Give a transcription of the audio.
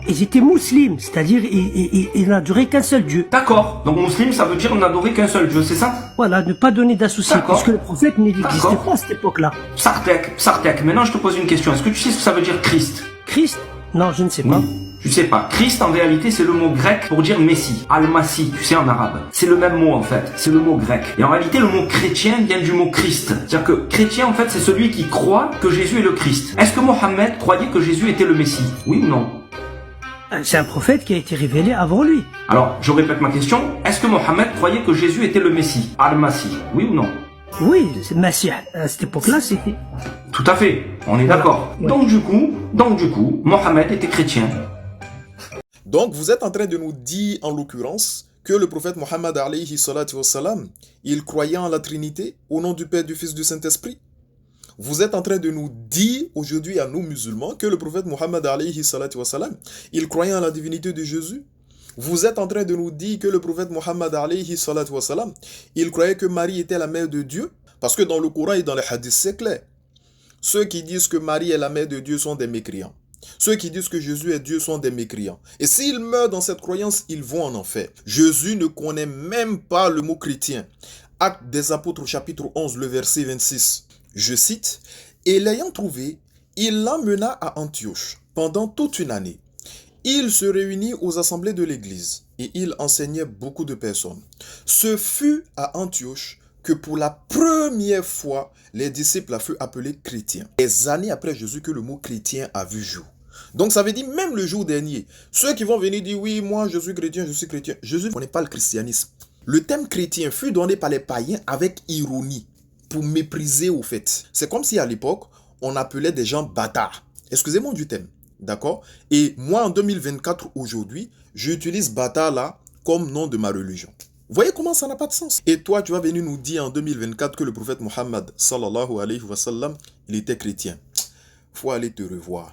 ils étaient musulmans, c'est-à-dire ils n'adoraient qu'un seul Dieu. D'accord. Donc musulman, ça veut dire n'adorer qu'un seul Dieu, c'est ça? Voilà, ne pas donner d'associés, D'accord. puisque le prophète n'existait D'accord. pas à cette époque-là. Sartek. Maintenant, je te pose une question. Est-ce que tu sais ce que ça veut dire Christ? Christ? Non, je ne sais pas. Tu sais pas. Christ, en réalité, c'est le mot grec pour dire Messie. Al-Masih, tu sais, en arabe. C'est le même mot, en fait. C'est le mot grec. Et en réalité, le mot chrétien vient du mot Christ. C'est-à-dire que chrétien, en fait, c'est celui qui croit que Jésus est le Christ. Est-ce que Mohammed croyait que Jésus était le Messie? Oui ou non? C'est un prophète qui a été révélé avant lui. Alors, je répète ma question. Est-ce que Mohammed croyait que Jésus était le Messie? Al-Masih. Oui ou non? Oui, c'est Messie. À cette époque-là, c'était... Tout à fait. On est d'accord. Ouais. Donc du coup, Mohammed était chrétien. Donc, vous êtes en train de nous dire, en l'occurrence, que le prophète Mohammed, alayhi salatu wassalam, il croyait en la Trinité, au nom du Père, du Fils, du Saint-Esprit. Vous êtes en train de nous dire, aujourd'hui, à nous musulmans, que le prophète Mohammed, alayhi salatu wassalam, il croyait en la divinité de Jésus. Vous êtes en train de nous dire que le prophète Mohammed, alayhi salatu wassalam, il croyait que Marie était la mère de Dieu. Parce que dans le Coran et dans les hadiths, c'est clair. Ceux qui disent que Marie est la mère de Dieu sont des mécréants. Ceux qui disent que Jésus est Dieu sont des mécréants. Et s'ils meurent dans cette croyance, ils vont en enfer. Jésus ne connaît même pas le mot chrétien. Actes des Apôtres, chapitre 11, le verset 26. Je cite, « Et l'ayant trouvé, il l'emmena à Antioche pendant toute une année. Il se réunit aux assemblées de l'Église et il enseignait beaucoup de personnes. Ce fut à Antioche que pour la première fois, les disciples furent appelés chrétiens. Des années après Jésus que le mot chrétien a vu jour. Donc ça veut dire même le jour dernier, ceux qui vont venir dire oui, moi je suis chrétien, Jésus ne connaît pas le christianisme. Le thème chrétien fut donné par les païens avec ironie, pour mépriser au fait. C'est comme si à l'époque, on appelait des gens bâtards. Excusez-moi du thème, d'accord? Et moi en 2024 aujourd'hui, j'utilise bâtard là comme nom de ma religion. Vous voyez comment ça n'a pas de sens. Et toi, tu vas venir nous dire en 2024 que le prophète Mohammed, sallallahu alayhi wa sallam, il était chrétien. Faut aller te revoir.